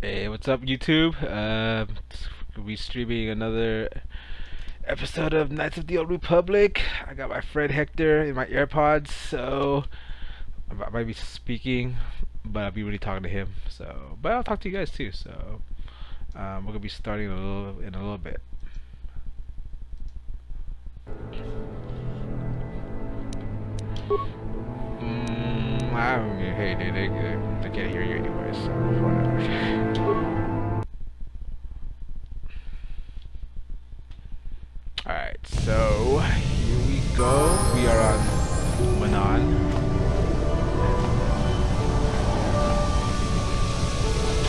Hey, what's up, YouTube? We'll be streaming another episode of Knights of the Old Republic. I got my friend Hector in my AirPods, so I might be speaking, but I'll be really talking to him. So, but I'll talk to you guys too. So, we're gonna be starting in a little bit. I don't mean, hey, they can't hear you anyway, so whatever. Alright, so here we go. We are on Manaan.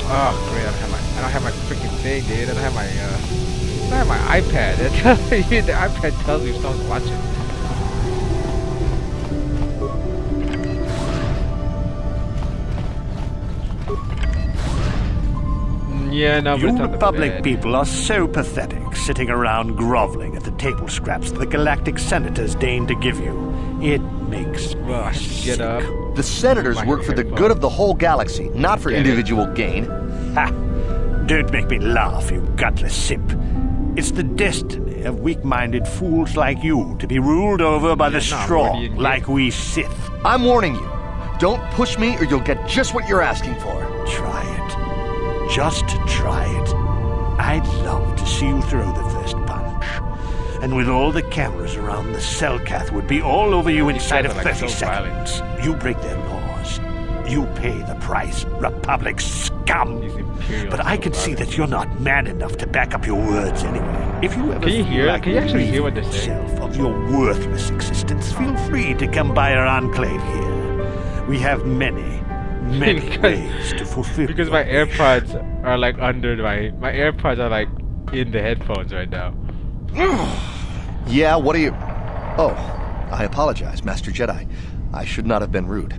Oh great, I don't have my freaking thing, dude. I don't have my iPad. The iPad tells me if someone's watching. Yeah, no, You Republic people are so pathetic, sitting around groveling at the table scraps the galactic senators deign to give you. It makes me sick. Get up. The senators work for the good of the whole galaxy, not for individual gain. Ha! Don't make me laugh, you gutless simp. It's the destiny of weak-minded fools like you to be ruled over by the strong, like we Sith. I'm warning you. Don't push me or you'll get just what you're asking for. Try it. Just try it. I'd love to see you throw the first punch. And with all the cameras around, the Selkath would be all over you inside of 30 seconds. You break their laws. You pay the price, Republic scum. But I can see that you're not man enough to back up your words anyway. If you ever can you actually hear what they're saying? Of your worthless existence, feel free to come by our enclave here. We have many ways to fulfill. Because my AirPods are like under my AirPods are like in the headphones right now. Yeah, what are you... Oh, I apologize, Master Jedi. I should not have been rude.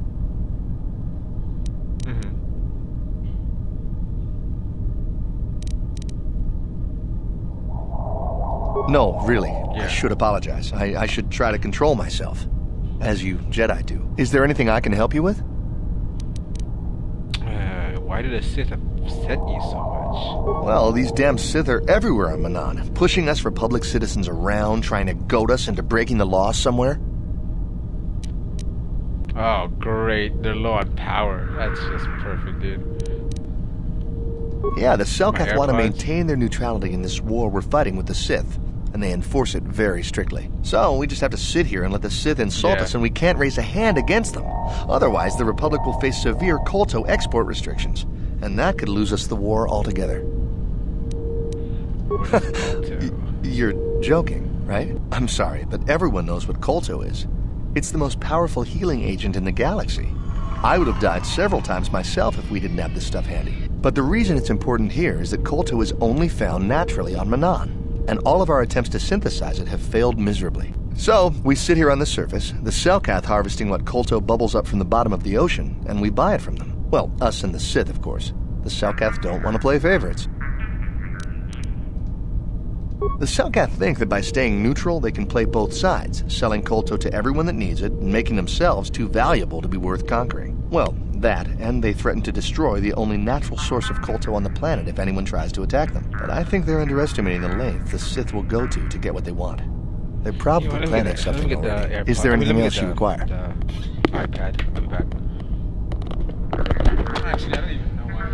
No, really, I should apologize. I should try to control myself, as you Jedi do. Is there anything I can help you with? Why did the Sith upset you so much? Well, these damn Sith are everywhere on Manaan, pushing us Republic citizens around, trying to goad us into breaking the law somewhere. Oh, great. They're low on power. That's just perfect, dude. Yeah, the Selkath want to maintain their neutrality in this war we're fighting with the Sith, and they enforce it very strictly. So we just have to sit here and let the Sith insult us, and we can't raise a hand against them. Otherwise, the Republic will face severe Kolto export restrictions, and that could lose us the war altogether. You're joking, right? I'm sorry, but everyone knows what Kolto is. It's the most powerful healing agent in the galaxy. I would have died several times myself if we didn't have this stuff handy. But the reason it's important here is that Kolto is only found naturally on Manaan, and all of our attempts to synthesize it have failed miserably. So, we sit here on the surface, the Selkath harvesting what Kolto bubbles up from the bottom of the ocean, and we buy it from them. Well, us and the Sith, of course. The Selkath don't want to play favorites. The Selkath think that by staying neutral, they can play both sides, selling Kolto to everyone that needs it, and making themselves too valuable to be worth conquering. Well, that, and they threaten to destroy the only natural source of Kolto on the planet if anyone tries to attack them. But I think they're underestimating the length the Sith will go to get what they want. They're probably planning something already. Is there anything else you require? iPad. I'll be back. Actually, I don't even know why.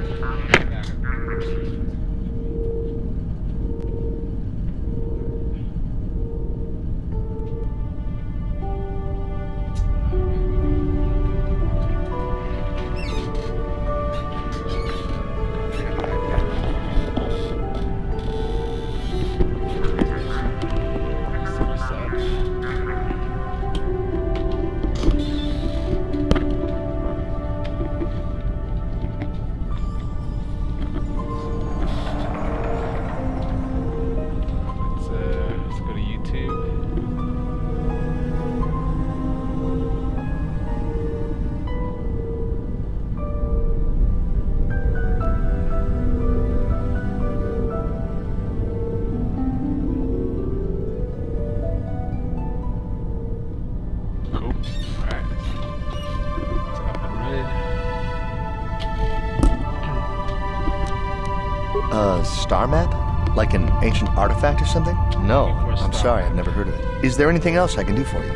A star map? Like an ancient artifact or something? No, I'm sorry, I've never heard of it. Is there anything else I can do for you?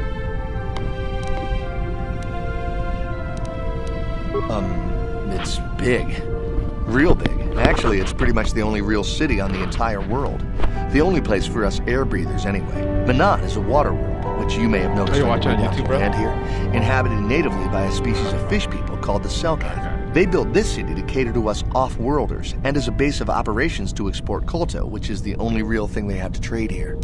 It's big. Real big. Actually, it's pretty much the only real city on the entire world. The only place for us air breathers, anyway. Manan is a water world, which you may have noticed on YouTube, bro? And here, inhabited natively by a species of fish people called the Selkath. They built this city to cater to us off-worlders, and as a base of operations to export Kolto, which is the only real thing they have to trade here.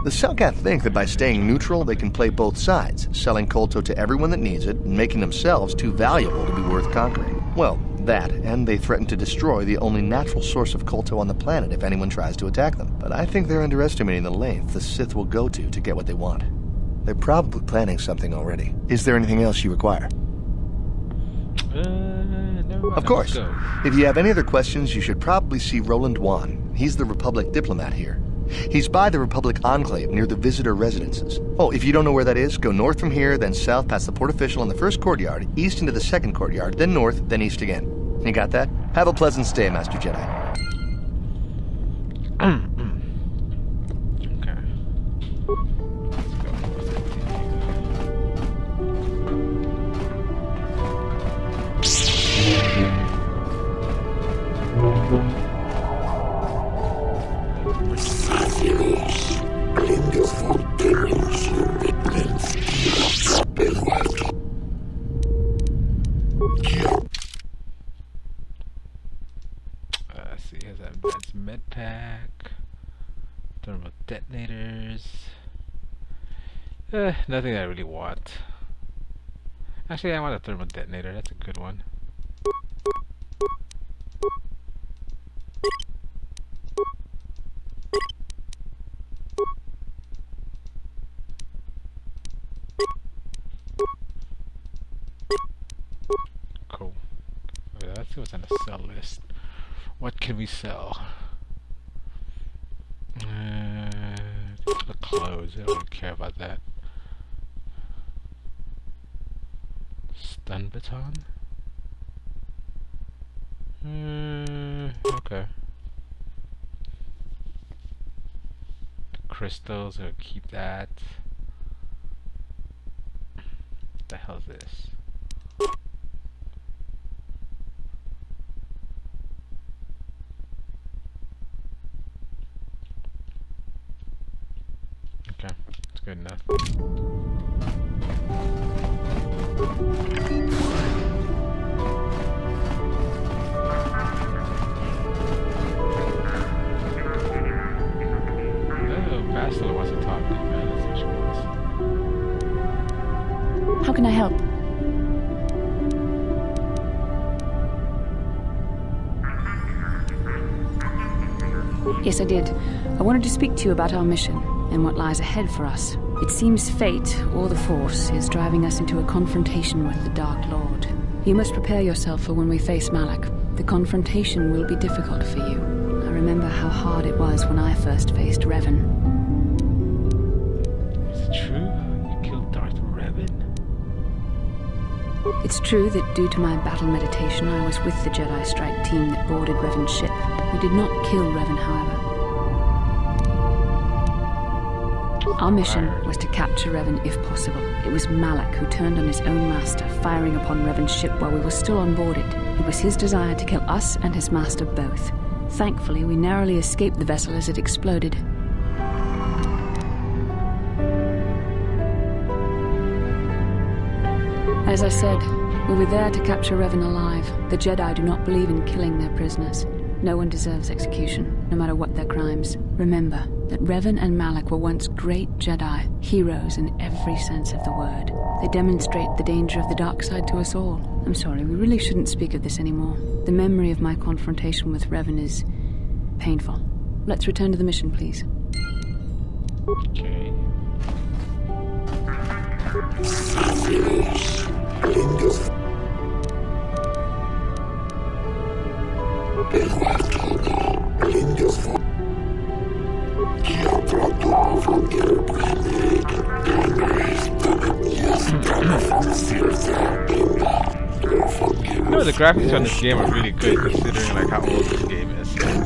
The Selkath think that by staying neutral, they can play both sides, selling Kolto to everyone that needs it, and making themselves too valuable to be worth conquering. Well, that, and they threaten to destroy the only natural source of Kolto on the planet if anyone tries to attack them. But I think they're underestimating the length the Sith will go to get what they want. They're probably planning something already. Is there anything else you require? No. Of course. If you have any other questions, you should probably see Roland Wan. He's the Republic diplomat here. He's by the Republic Enclave near the visitor residences. Oh, if you don't know where that is, go north from here, then south past the port official in the first courtyard, east into the second courtyard, then north, then east again. You got that? Have a pleasant stay, Master Jedi. Okay. Let's see, has that advanced med pack, thermal detonators. Nothing I really want. Actually, I want a thermal detonator. That's a good one. Cool. Okay, let's see what's on the sell list. What can we sell? The clothes. I don't really care about that. Stun baton? Okay. Crystals, I'll keep that. What the hell is this? Okay, it's good enough. Bastila wants to talk. That's what she wants. How can I help? Yes, I did. I wanted to speak to you about our mission and what lies ahead for us. It seems fate, or the Force, is driving us into a confrontation with the Dark Lord. You must prepare yourself for when we face Malak. The confrontation will be difficult for you. I remember how hard it was when I first faced Revan. Is it true? You killed Darth Revan? It's true that due to my battle meditation, I was with the Jedi strike team that boarded Revan's ship. We did not kill Revan, however. Our mission was to capture Revan if possible. It was Malak who turned on his own master, firing upon Revan's ship while we were still on board it. It was his desire to kill us and his master both. Thankfully, we narrowly escaped the vessel as it exploded. As I said, we were there to capture Revan alive. The Jedi do not believe in killing their prisoners. No one deserves execution, no matter what their crimes. Remember that Revan and Malak were once great Jedi, heroes in every sense of the word. They demonstrate the danger of the dark side to us all. I'm sorry, we really shouldn't speak of this anymore. The memory of my confrontation with Revan is painful. Let's return to the mission, please. Okay. No, the graphics on this game are really good considering like how old this game is. I don't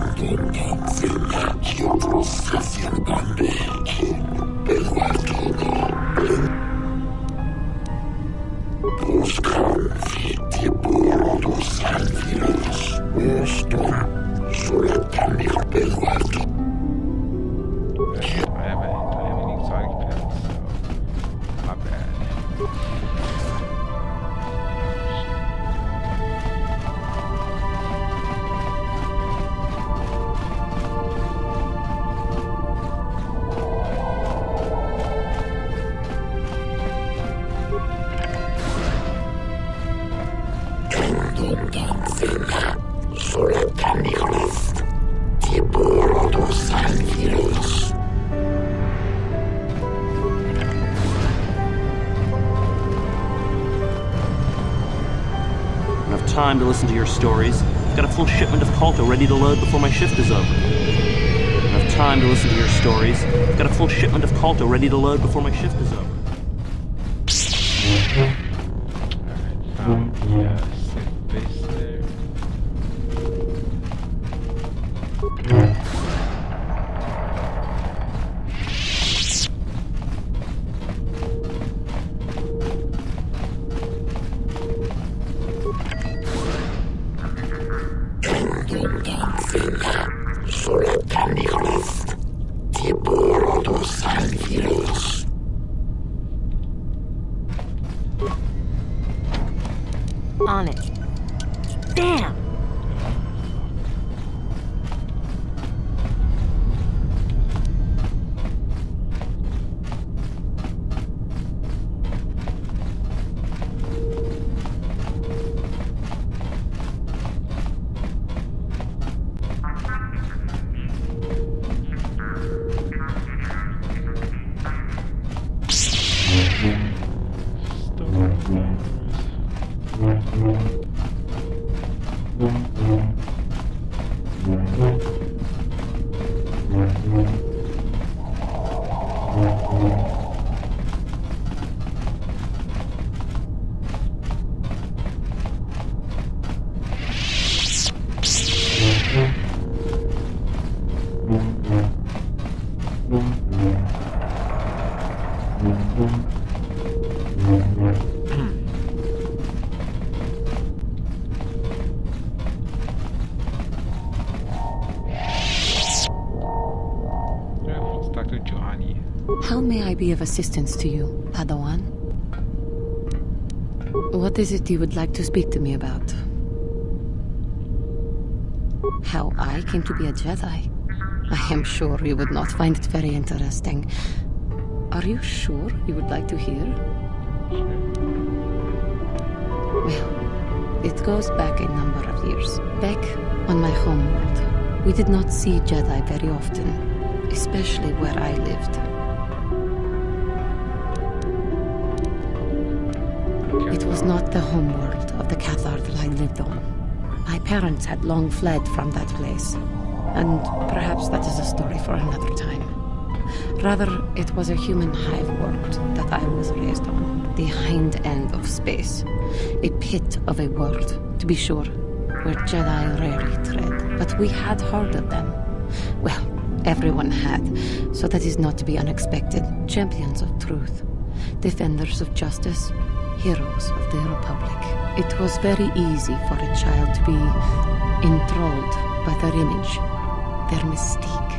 have any exotic pets, so not bad. Enough time to listen to your stories. Got a full shipment of Kolto ready to load before my shift is over. Enough time to listen to your stories. Got a full shipment of Kolto ready to load before my shift is over. Alright, found the safe base there. On it. Damn! How may I be of assistance to you, Padawan? What is it you would like to speak to me about? How I came to be a Jedi? I am sure you would not find it very interesting. Are you sure you would like to hear? Well, it goes back a number of years. Back on my homeworld, we did not see Jedi very often, especially where I lived. It was not the homeworld of the Cathar that I lived on. My parents had long fled from that place, and perhaps that is a story for another time. Rather, it was a human hive world that I was raised on, the hind end of space, a pit of a world, to be sure, where Jedi rarely tread, but we had heard of them. Well, everyone had, so that is not to be unexpected. Champions of truth, defenders of justice, heroes of the Republic. It was very easy for a child to be enthralled by their image, their mystique.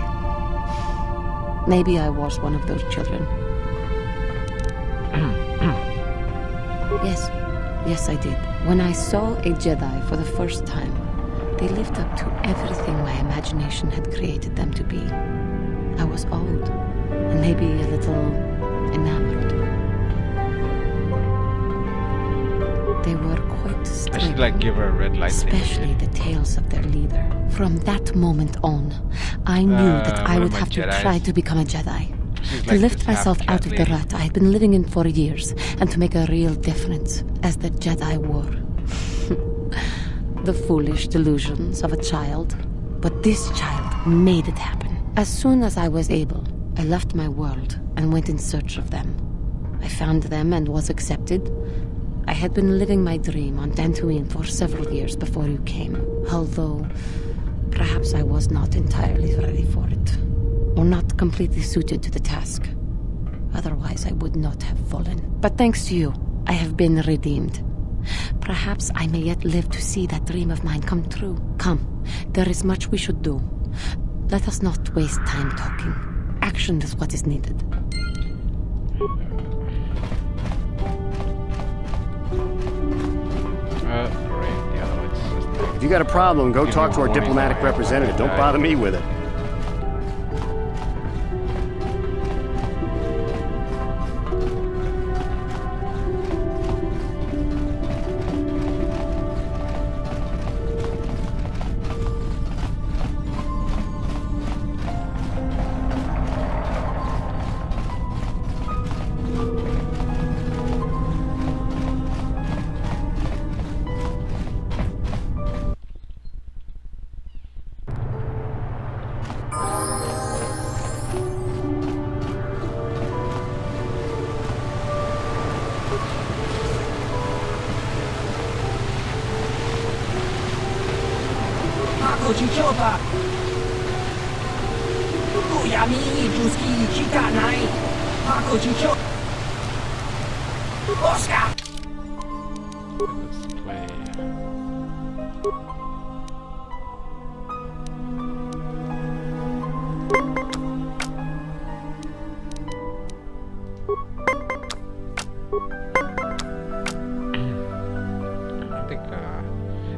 Maybe I was one of those children. Yes, I did. When I saw a Jedi for the first time, they lived up to everything my imagination had created them to be. I was old, and maybe a little enamored. They were quite strict. I should like give her a red light. Especially the tales of their leader. From that moment on, I knew that I would have to try to become a Jedi. To lift myself out of the rut I had been living in for years, and to make a real difference as the Jedi wore. The foolish delusions of a child. But this child made it happen. As soon as I was able, I left my world and went in search of them. I found them and was accepted. I had been living my dream on Dantooine for several years before you came, although perhaps I was not entirely ready for it, or not completely suited to the task. Otherwise, I would not have fallen. But thanks to you, I have been redeemed. Perhaps I may yet live to see that dream of mine come true. Come, there is much we should do. Let us not waste time talking. Action is what is needed. If you got a problem, go talk to our diplomatic representative. Don't bother me with it.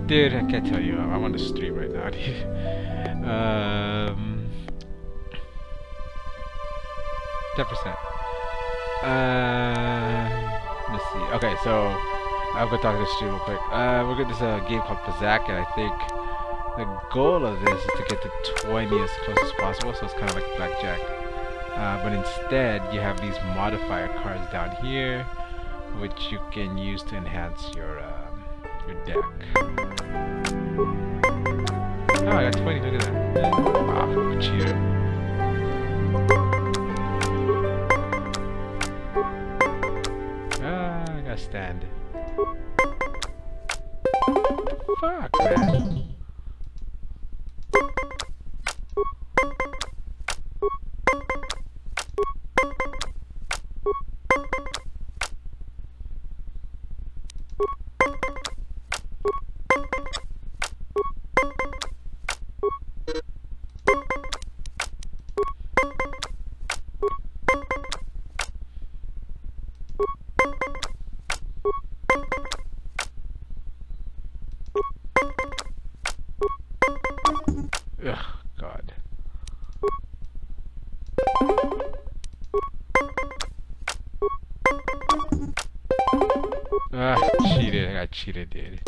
Dude, I can't tell you. I'm on the stream right now, dude. 10%. Let's see. Okay, so I'm gonna talk to the stream real quick. We're gonna this game called Pazak, and I think the goal of this is to get to 20 as close as possible. So it's kind of like blackjack. But instead, you have these modifier cards down here, which you can use to enhance your deck. Oh, I got 20, look at that. Ah, cheater. Ah, I gotta stand. Fuck, man. Ugh, God. Ah, cheated. I got cheated, dude.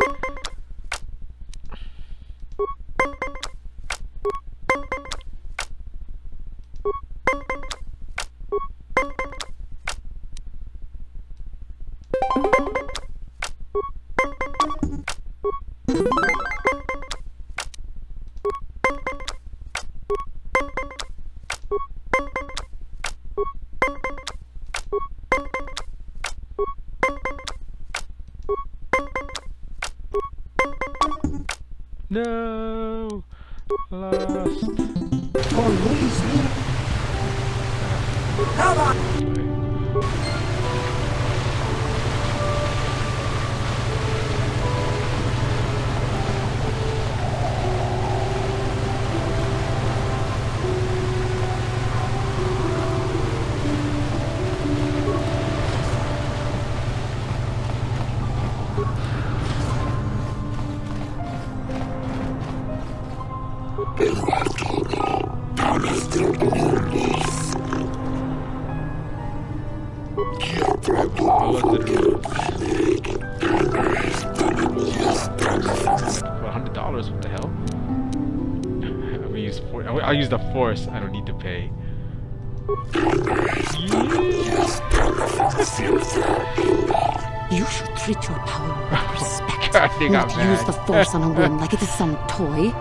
No! Lost. Police! Come on! $100, what the hell? I'll use the force. I don't need to pay. You should treat your power with respect. I think not I'm use the force on a whim like it is some toy.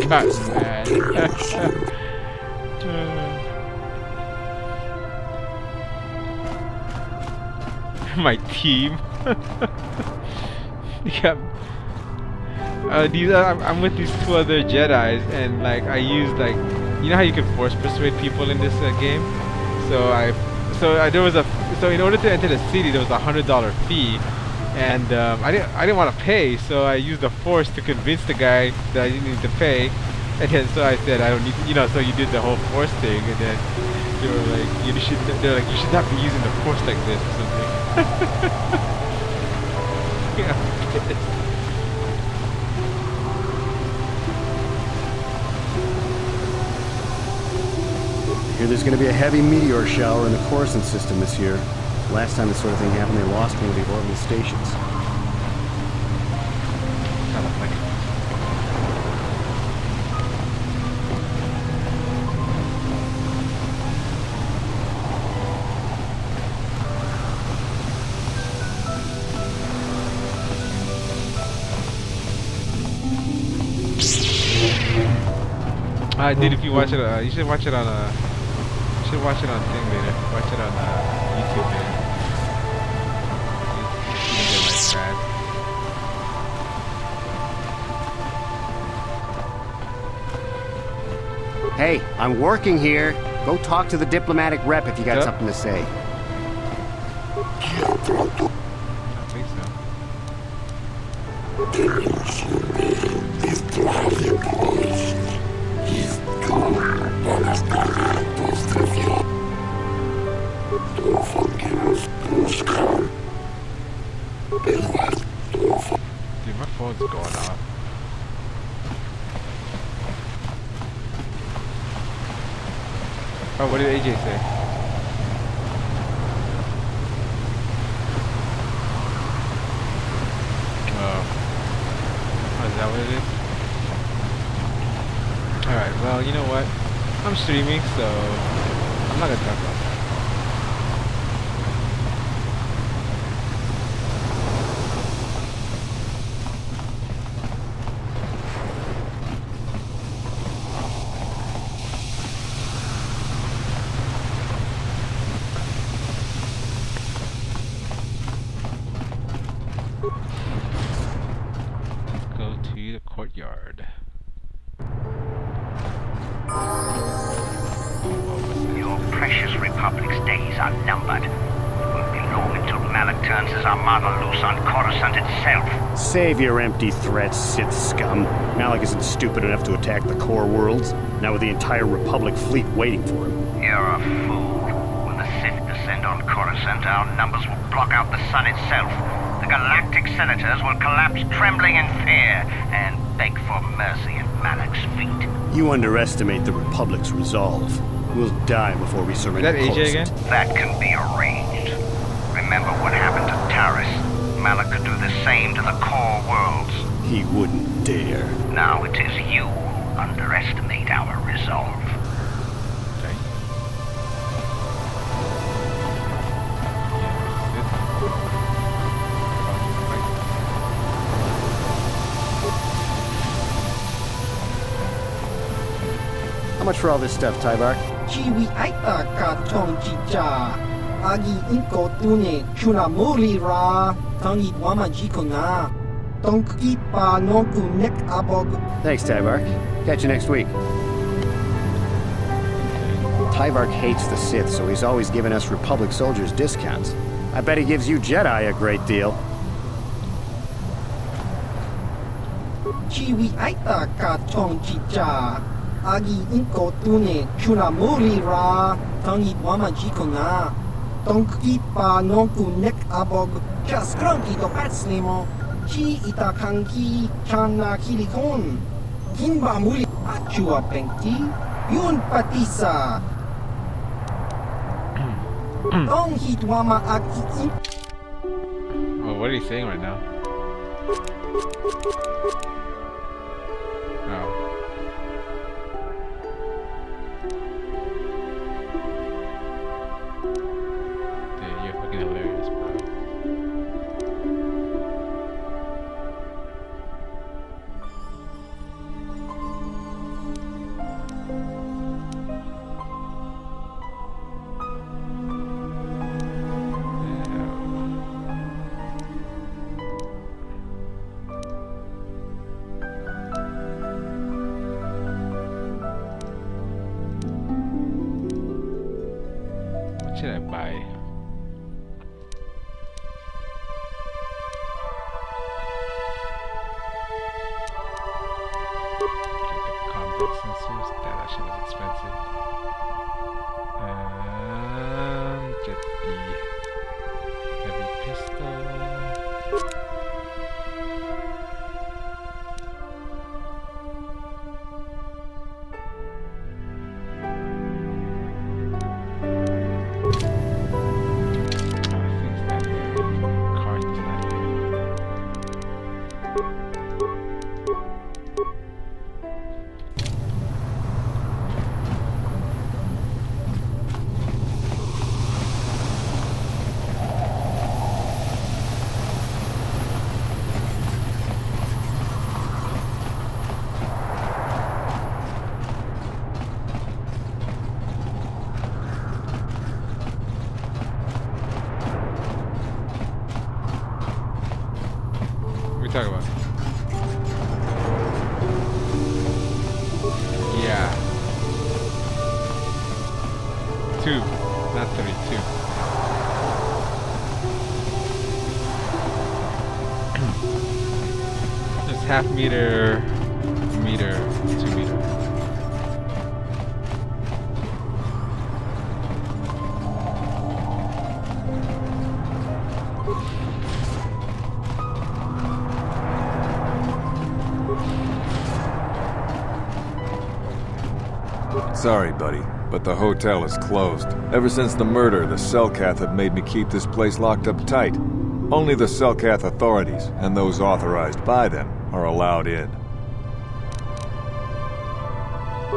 God, man. my team. Yeah. I'm with these 2 other Jedis, and like I use like, you know how you can force persuade people in this game. So in order to enter the city, there was a $100 fee, and I didn't want to pay, so I used the force to convince the guy that I didn't need to pay, and then so I said I don't need, so you did the whole force thing, and then they were like, you should not be using the force like this or something. Yeah. Here there's going to be a heavy meteor shower in the Coruscant system this year. Last time this sort of thing happened, they lost one of the orbital stations. Dude, if you watch it, you should watch it on thing later. Watch it on YouTube later. You get my thread. Hey, I'm working here. Go talk to the diplomatic rep if you got something to say. I think Dude, my phone's going off. Oh, what did AJ say? Oh, is that what it is? Alright, well, you know what? I'm streaming, so I'm not gonna talk about that. Courtyard. Your precious Republic's days are numbered. It won't be long until Malak turns his armada loose on Coruscant itself. Save your empty threats, Sith scum. Malak isn't stupid enough to attack the core worlds, now with the entire Republic fleet waiting for him. You're a fool. When the Sith descend on Coruscant, our numbers will block out the sun itself. The galactic senators will collapse trembling in fear and beg for mercy at Malak's feet. You underestimate the Republic's resolve. We'll die before we surrender. Is that AJ again? That can be arranged. Remember what happened to Taris? Malak could do the same to the core worlds. He wouldn't dare. Now it is you who underestimate our resolve. How much for all this stuff, Tyvar? Chiwi aita ka tong chicha. Agi inko tune chuna muri ra. Tangi wama jikona. Tonki pa nonku nek abog. Thanks, Tyvar. Catch you next week. Tyvark hates the Sith, so he's always giving us Republic soldiers discounts. I bet he gives you Jedi a great deal. Chiwi aita ka tong chicha. Agi inko tune chuna muri ra. Tangi wama jikona. Tonki pa nonku nek abog. Just cronky do patslimo. Chi itakanki chana kilikon. Kinba muli achua pengti. Yun patisa. Dong hit wama aki. Oh, what are you saying right now? Oh. Dude, you're fucking hilarious, bro. should I buy? Sensors, that shit was expensive. Get the heavy pistol. Things not here. Car's not here. Talk about? Yeah. 2, not 3, 2. Just half meter, 2 meter. Sorry, buddy, but the hotel is closed. Ever since the murder, the Selkath have made me keep this place locked up tight. Only the Selkath authorities, and those authorized by them, are allowed in.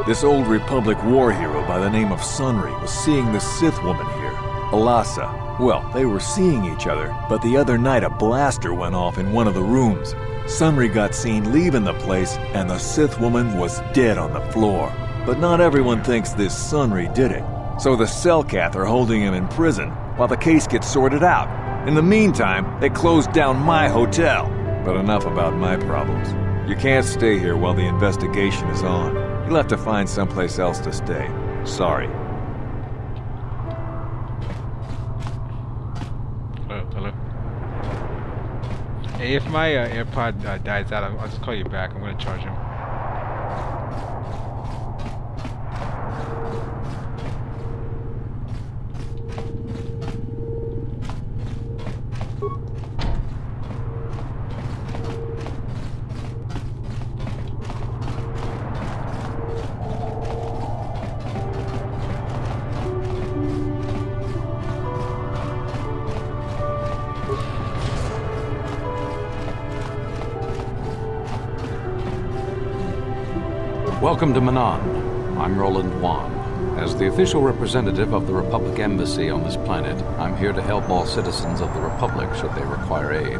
This old Republic war hero by the name of Sunry was seeing the Sith woman here, Alasa. Well, they were seeing each other, but the other night a blaster went off in one of the rooms. Sunry got seen leaving the place, and the Sith woman was dead on the floor. But not everyone thinks this Sunry did it. So the Selkath are holding him in prison while the case gets sorted out. In the meantime, they closed down my hotel. But enough about my problems. You can't stay here while the investigation is on. You'll have to find someplace else to stay. Sorry. Hello? Hey, if my AirPod dies out, I'll just call you back. I'm gonna charge him. Welcome to Manan. I'm Roland Wan. As the official representative of the Republic Embassy on this planet, I'm here to help all citizens of the Republic should they require aid.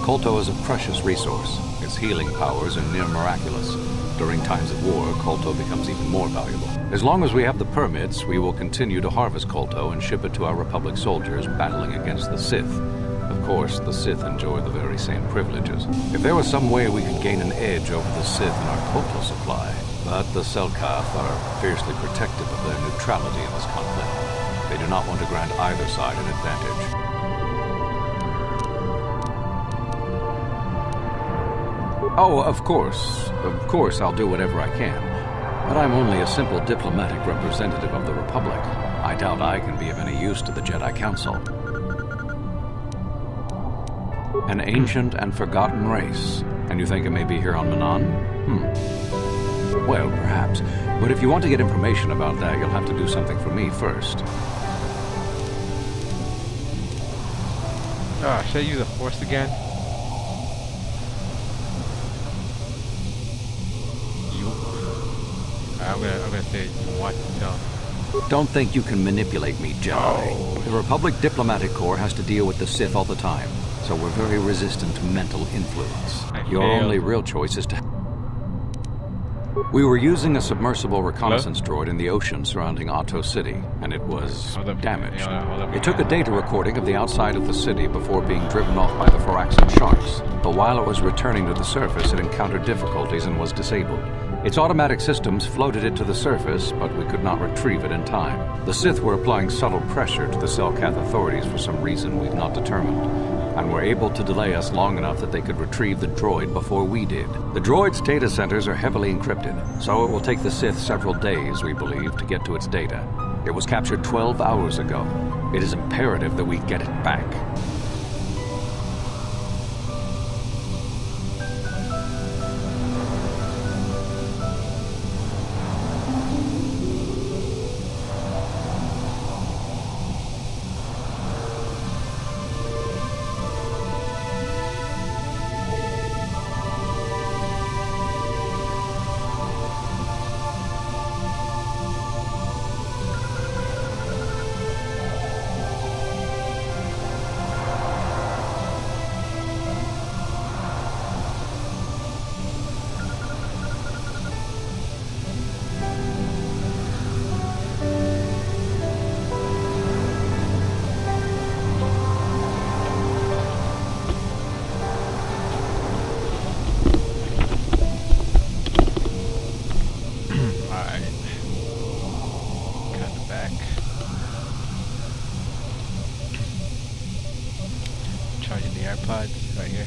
Kolto is a precious resource. Its healing powers are near miraculous. During times of war, Kolto becomes even more valuable. As long as we have the permits, we will continue to harvest Kolto and ship it to our Republic soldiers battling against the Sith. Of course, the Sith enjoy the very same privileges. If there was some way we could gain an edge over the Sith in our Kolto supply, but the Selkath are fiercely protective of their neutrality in this conflict. They do not want to grant either side an advantage. Oh, of course I'll do whatever I can. But I'm only a simple diplomatic representative of the Republic. I doubt I can be of any use to the Jedi Council. An ancient and forgotten race. And you think it may be here on Manan? Well, perhaps. But if you want to get information about that, you'll have to do something for me first. Should I use the Force again? I'm gonna say you want to tell. Don't think you can manipulate me, Jedi. Oh. The Republic Diplomatic Corps has to deal with the Sith all the time, so we're very resistant to mental influence. Your only real choice is to... We were using a submersible reconnaissance droid in the ocean surrounding Otto City, and it was damaged. It took a data recording of the outside of the city before being driven off by the Phyraxan sharks, but while it was returning to the surface, it encountered difficulties and was disabled. Its automatic systems floated it to the surface, but we could not retrieve it in time. The Sith were applying subtle pressure to the Selkath authorities for some reason we've not determined, and were able to delay us long enough that they could retrieve the droid before we did. The droid's data centers are heavily encrypted, so it will take the Sith several days, we believe, to get to its data. It was captured 12 hours ago. It is imperative that we get it back. AirPods right here.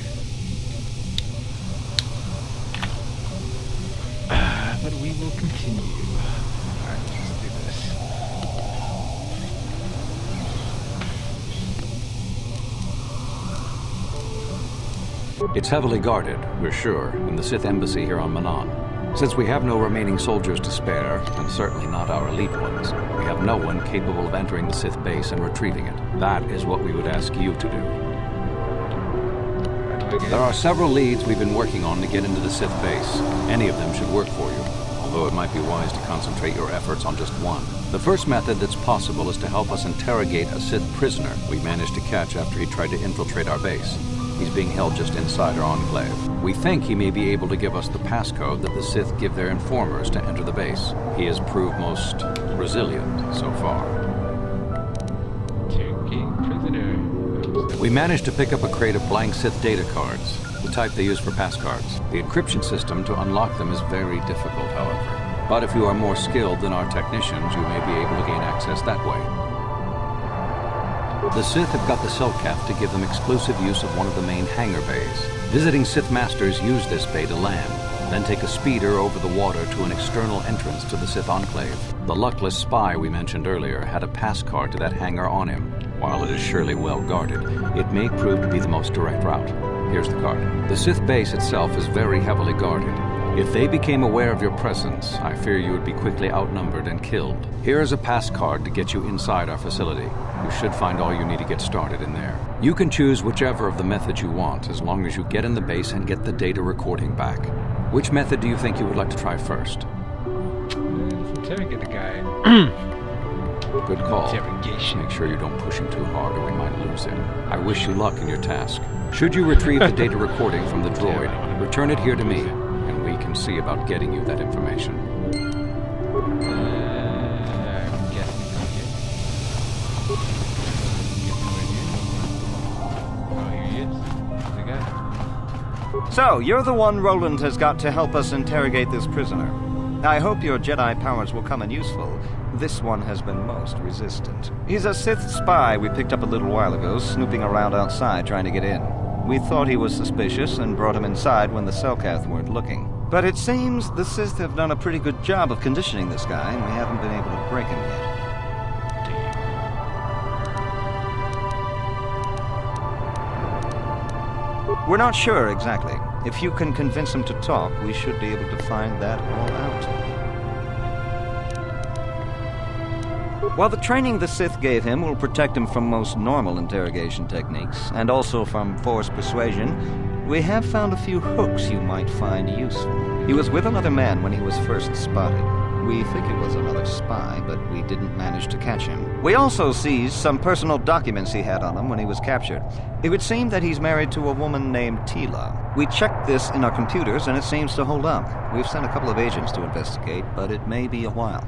But we will continue. Alright, let's do this. It's heavily guarded, we're sure, in the Sith embassy here on Manaan. Since we have no remaining soldiers to spare, and certainly not our elite ones, we have no one capable of entering the Sith base and retrieving it. That is what we would ask you to do. There are several leads we've been working on to get into the Sith base. Any of them should work for you, although it might be wise to concentrate your efforts on just one. The first method that's possible is to help us interrogate a Sith prisoner we managed to catch after he tried to infiltrate our base. He's being held just inside our enclave. We think he may be able to give us the passcode that the Sith give their informers to enter the base. He has proved most resilient so far. We managed to pick up a crate of blank Sith data cards, the type they use for passcards. The encryption system to unlock them is very difficult, however. But if you are more skilled than our technicians, you may be able to gain access that way. The Sith have got the Selkath to give them exclusive use of one of the main hangar bays. Visiting Sith Masters use this bay to land, then take a speeder over the water to an external entrance to the Sith Enclave. The luckless spy we mentioned earlier had a pass card to that hangar on him. While it is surely well guarded, it may prove to be the most direct route. Here's the card. The Sith base itself is very heavily guarded. If they became aware of your presence, I fear you would be quickly outnumbered and killed. Here is a pass card to get you inside our facility. You should find all you need to get started in there. You can choose whichever of the methods you want, as long as you get in the base and get the data recording back. Which method do you think you would like to try first? Let's interrogate the guy. Good call. Make sure you don't push him too hard or we might lose him. I wish you luck in your task. Should you retrieve the data recording from the droid, return it here to me, and we can see about getting you that information. I'm guessing oh, here he is. There's the guy. So, you're the one Roland has got to help us interrogate this prisoner. I hope your Jedi powers will come in useful. This one has been most resistant. He's a Sith spy we picked up a little while ago, snooping around outside trying to get in. We thought he was suspicious and brought him inside when the Selkath weren't looking. But it seems the Sith have done a pretty good job of conditioning this guy, and we haven't been able to break him yet. We're not sure exactly. If you can convince him to talk, we should be able to find that all out. While the training the Sith gave him will protect him from most normal interrogation techniques, and also from forced persuasion, we have found a few hooks you might find useful. He was with another man when he was first spotted. We think it was another spy, but we didn't manage to catch him. We also seized some personal documents he had on him when he was captured. It would seem that he's married to a woman named Tila. We checked this in our computers, and it seems to hold up. We've sent a couple of agents to investigate, but it may be a while.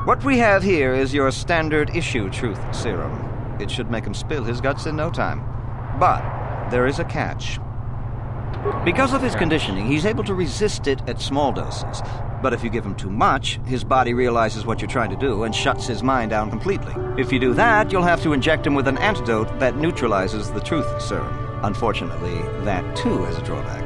What we have here is your standard issue truth serum. It should make him spill his guts in no time. But there is a catch. Because of his conditioning, he's able to resist it at small doses. But if you give him too much, his body realizes what you're trying to do and shuts his mind down completely. If you do that, you'll have to inject him with an antidote that neutralizes the truth serum. Unfortunately, that too has a drawback.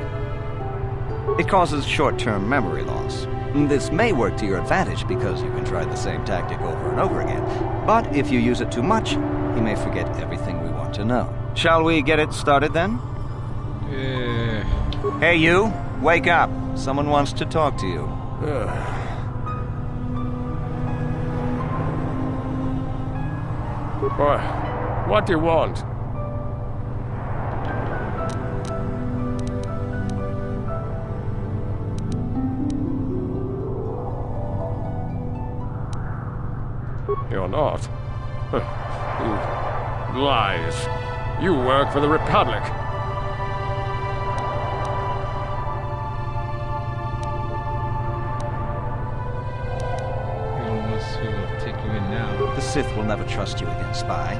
It causes short-term memory loss. This may work to your advantage because you can try the same tactic over and over again. But if you use it too much, he may forget everything we want to know. Shall we get it started then? Hey you, wake up. Someone wants to talk to you. What do you want? You're not. You lies. You work for the Republic. The Sith will never trust you again, spy.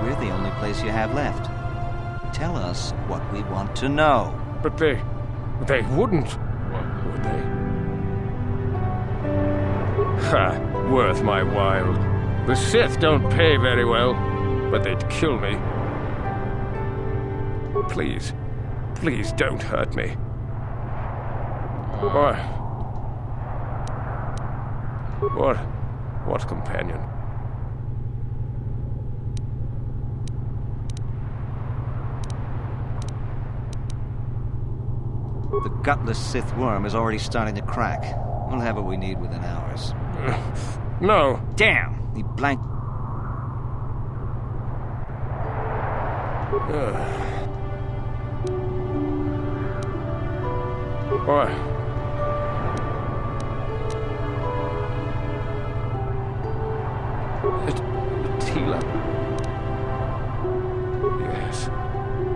We're the only place you have left. Tell us what we want to know. But they wouldn't, would they? Ha, worth my while. The Sith don't pay very well, but they'd kill me. Please, please don't hurt me. What companion? The gutless Sith worm is already starting to crack. We'll have what we need within hours. No. Damn! He blanked. Tila. Yes,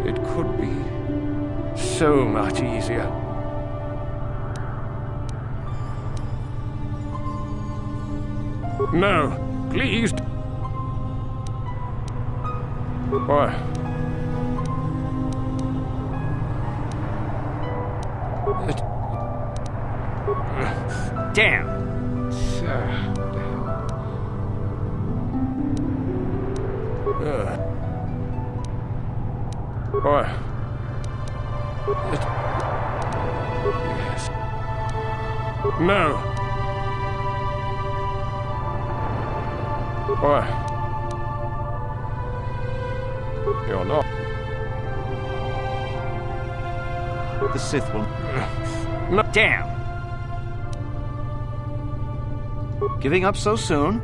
it could be so much easier. No, please. Damn! Yes. No. You're not. The Sith will... No. Damn! Giving up so soon?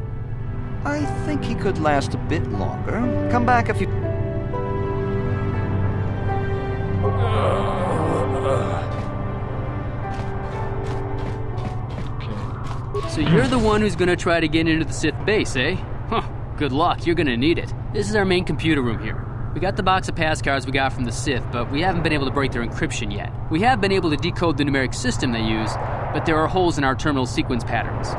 I think he could last a bit longer. Come back if you... So you're the one who's gonna try to get into the Sith base, eh? Huh, good luck, you're gonna need it. This is our main computer room here. We got the box of pass cards we got from the Sith, but we haven't been able to break their encryption yet. We have been able to decode the numeric system they use, but there are holes in our terminal sequence patterns.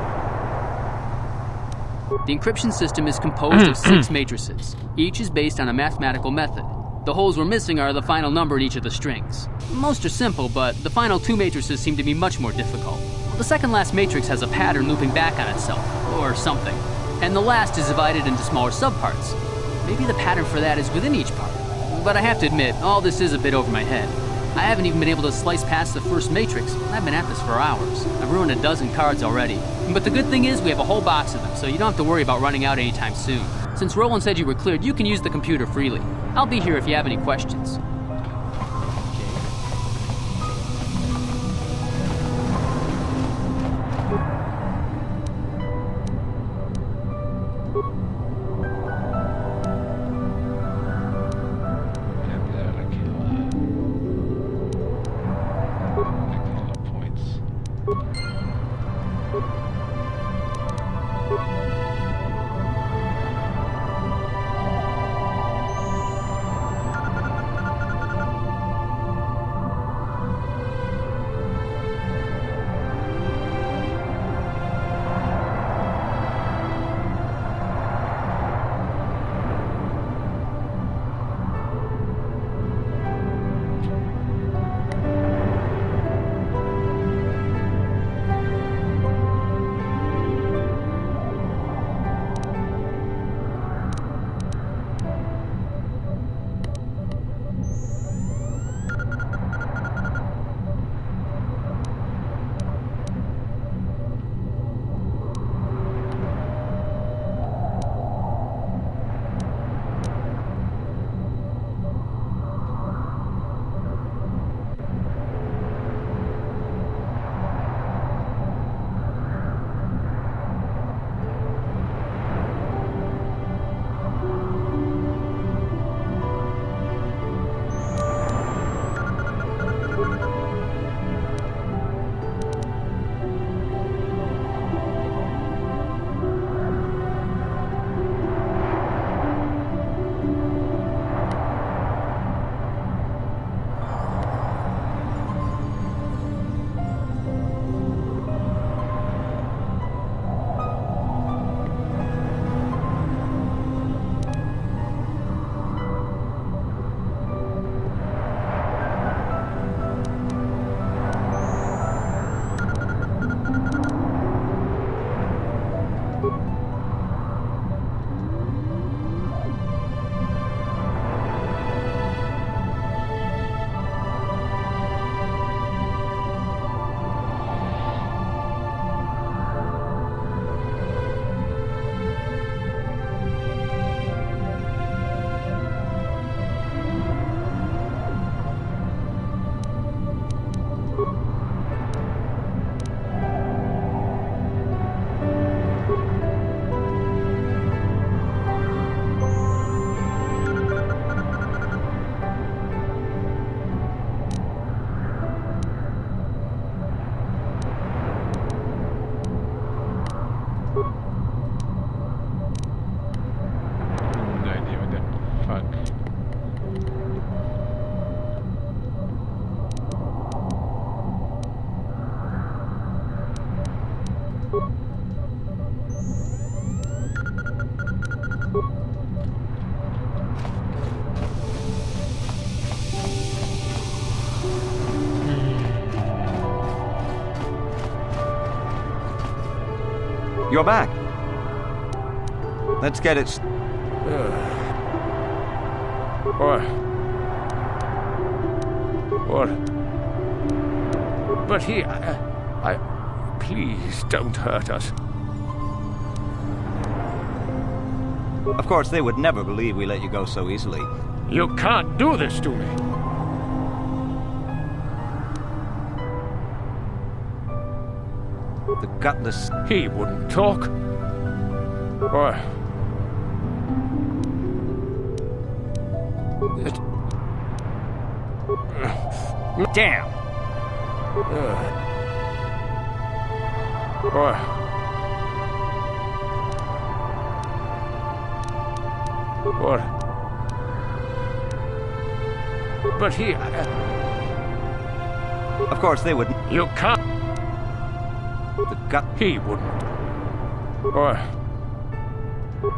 The encryption system is composed of 6 matrices. Each is based on a mathematical method. The holes we're missing are the final number in each of the strings. Most are simple, but the final 2 matrices seem to be much more difficult. The second last matrix has a pattern looping back on itself, or something. And the last is divided into smaller subparts. Maybe the pattern for that is within each part. But I have to admit, all this is a bit over my head. I haven't even been able to slice past the first matrix. I've been at this for hours. I've ruined a dozen cards already. But the good thing is we have a whole box of them, so you don't have to worry about running out anytime soon. Since Roland said you were cleared, you can use the computer freely. I'll be here if you have any questions. long. You're back. Let's get it. What? What? But he... Please don't hurt us. Of course, they would never believe we let you go so easily. You can't do this to me. The gutless... He wouldn't talk. Or... Damn! Or... What? But he... Of course, they wouldn't... You can't... The gut... He wouldn't. Or...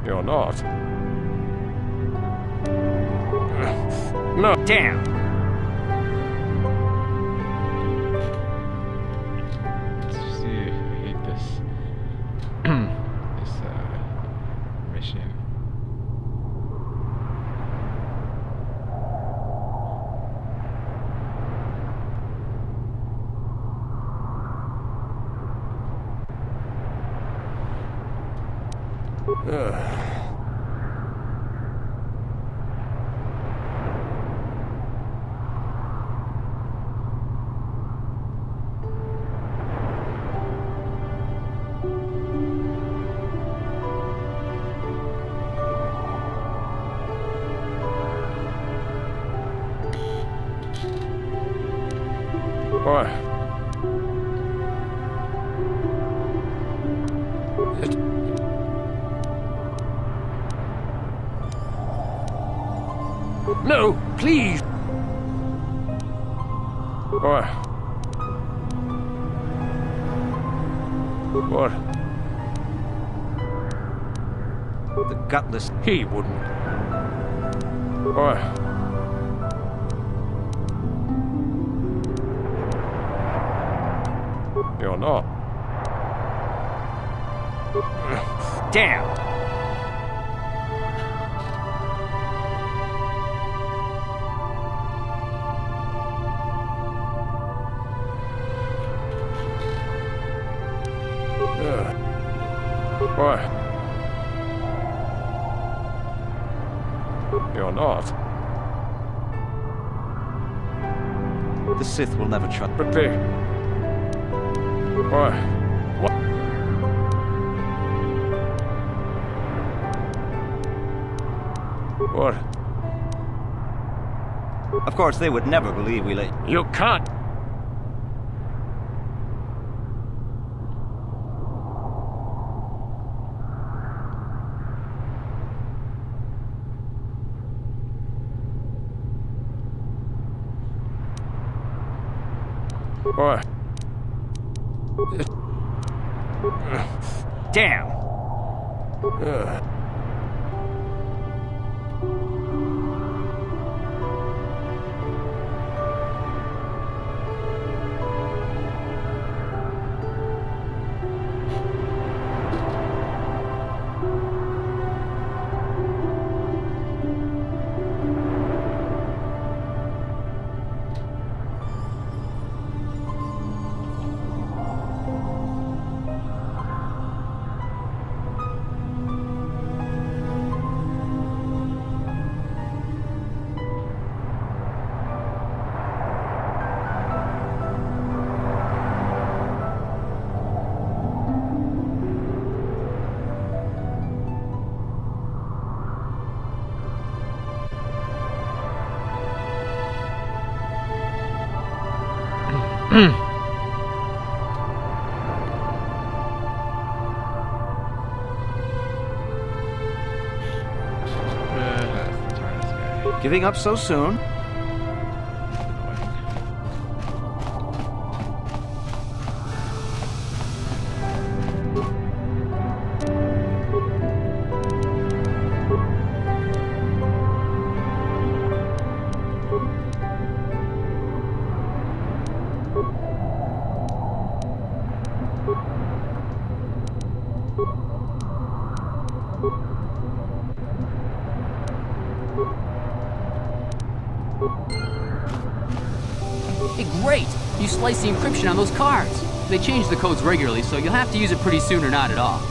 You're not. No. Damn! See, I hate this. This mission. Or... No, please! Or... What? The gutless... He wouldn't. Or... You're not. Damn! Or... You're not. The Sith will never trust... But they... Or... What? What? Of course, they would never believe we let... You can't... Or... Damn! Let's try this Giving up so soon? Hey, great! You slice the encryption on those cards. They change the codes regularly, so you'll have to use it pretty soon or not at all.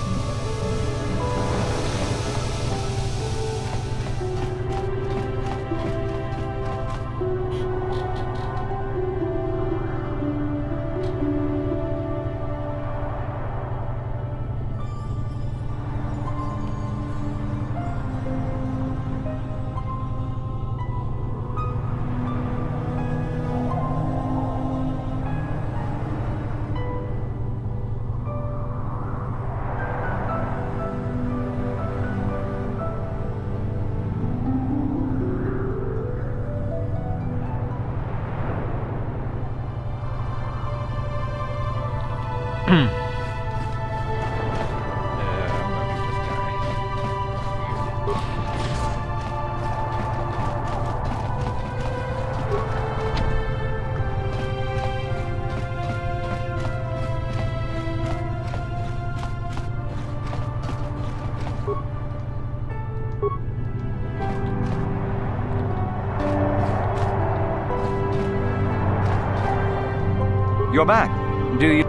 You're back. Do you...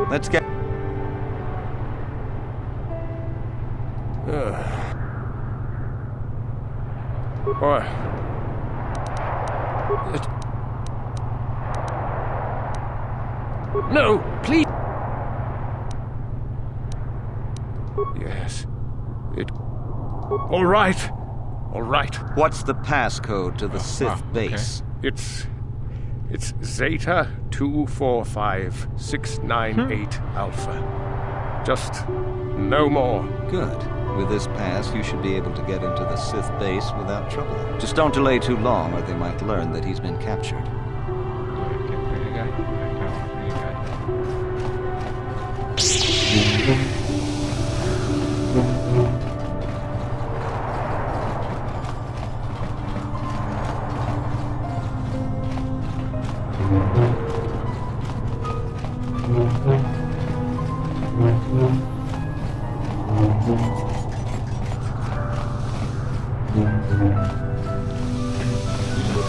Let's get... Boy. No, please. Yes. All right. All right. What's the passcode to the Sith base? It's Zeta 245698 Alpha. Just no more. Good. With this pass, you should be able to get into the Sith base without trouble. Just don't delay too long, or they might learn that he's been captured.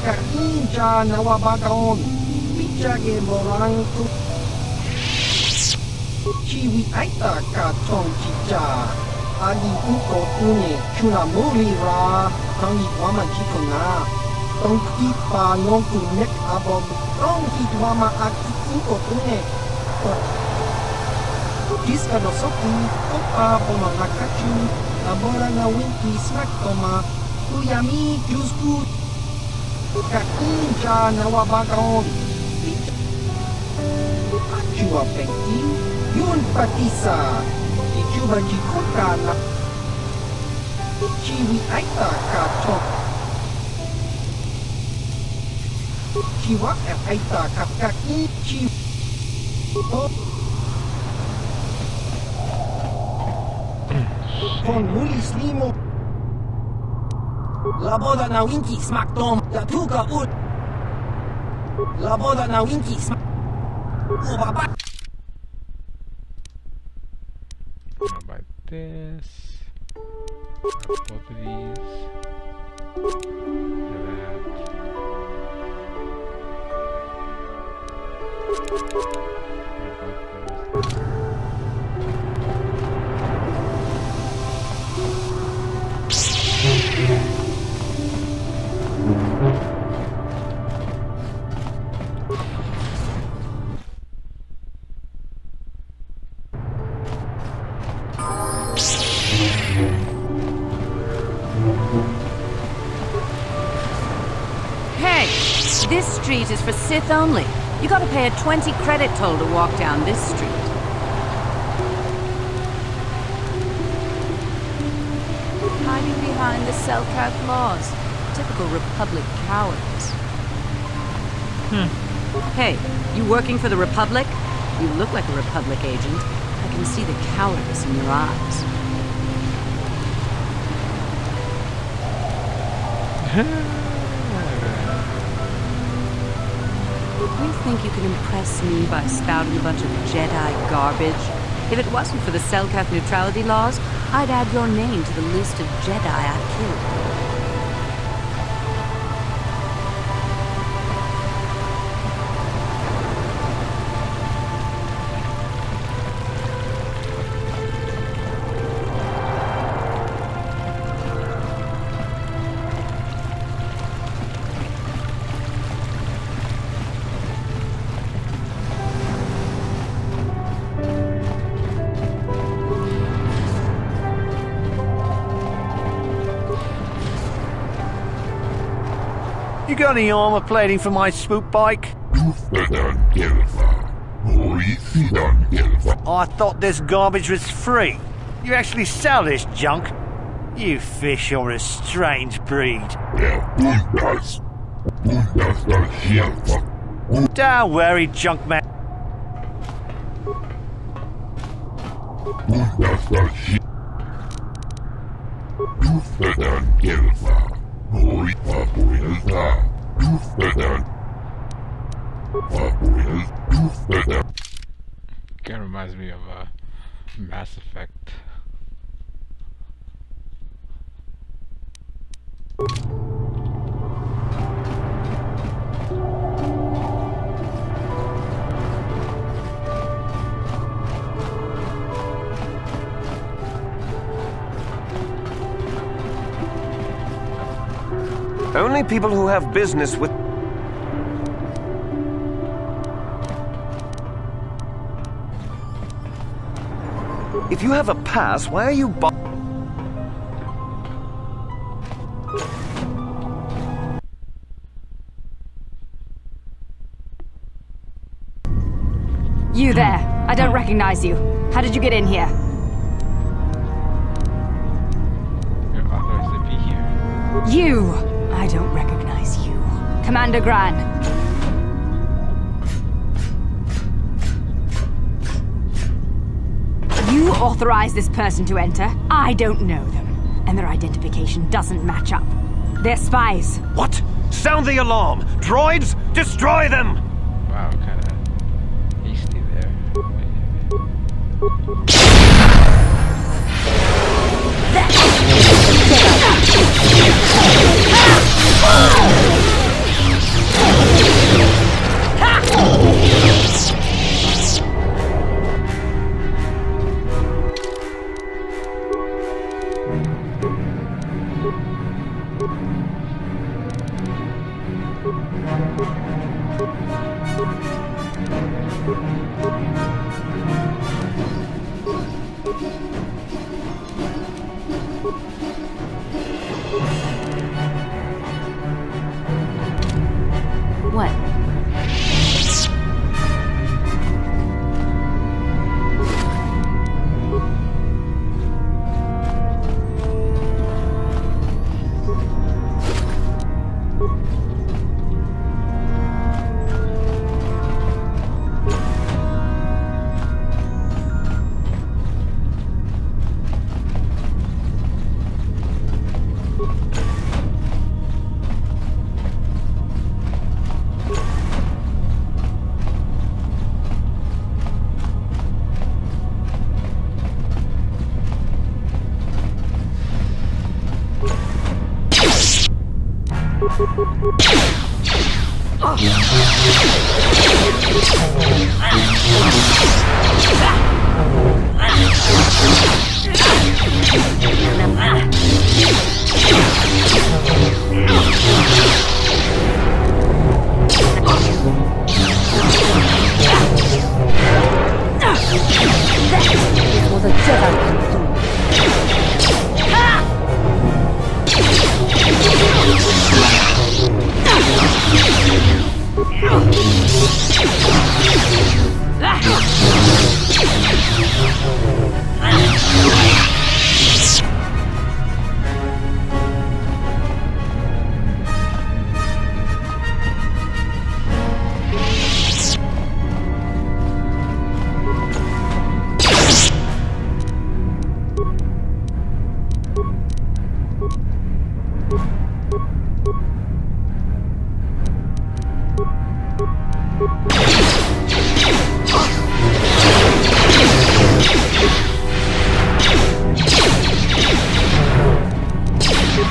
Kakinja nawabagaon, bijage morang tu. Chiwi aita katong chicha, agi uko tune chunamuri ra, tangi wama jikona, tongki pa nongku nek abog, tongki wama aki uko tune. Diska no soku, opa bono nakachu, labora na winki smaktoma, uyami jusku. Kakinja nawabagaon, Achua pengti, yun patisa, ichuba jikuka na, chiwi aita kato, chiwa aita kapkakin chi, kon mulis limo. La boda na winki smaktom, la tuka ut. La boda na winki smak. Ubaba. How about this? Both of these. Hey, this street is for Sith only. You gotta pay a 20 credit toll to walk down this street. hiding behind the Selkath laws. Typical Republic cowardice. Hey, you working for the Republic? You look like a Republic agent. I can see the cowardice in your eyes. You think you can impress me by spouting a bunch of Jedi garbage? If it wasn't for the Selkath neutrality laws, I'd add your name to the list of Jedi I've killed. You got any armor plating for my swoop bike? I thought this garbage was free. You actually sell this junk? You fish are a strange breed. Don't worry, junk man. Kind of reminds me of Mass Effect. Only people who have business with... If you have a pass, why are you You there. I don't recognize you. How did you get in here? You're authorized to be here. You! I don't recognize you. Commander Gran. You authorized this person to enter. I don't know them. And their identification doesn't match up. They're spies. What? Sound the alarm! Droids, destroy them! Wow, kind of hasty there. What?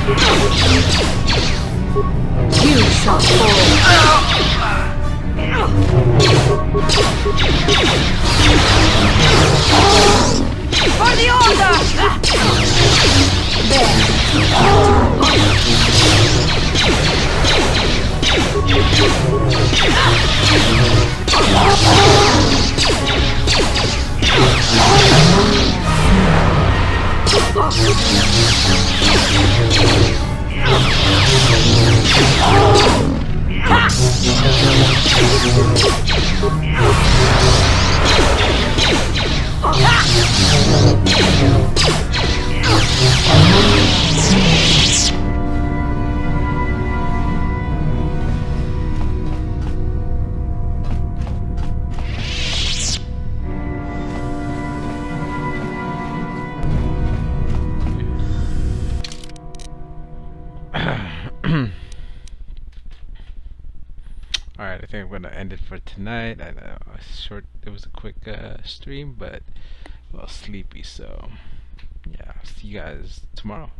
You shall For the order! Alright, I think I'm gonna end it for tonight. I know it was a quick stream, but a little sleepy, so yeah, I'll see you guys tomorrow.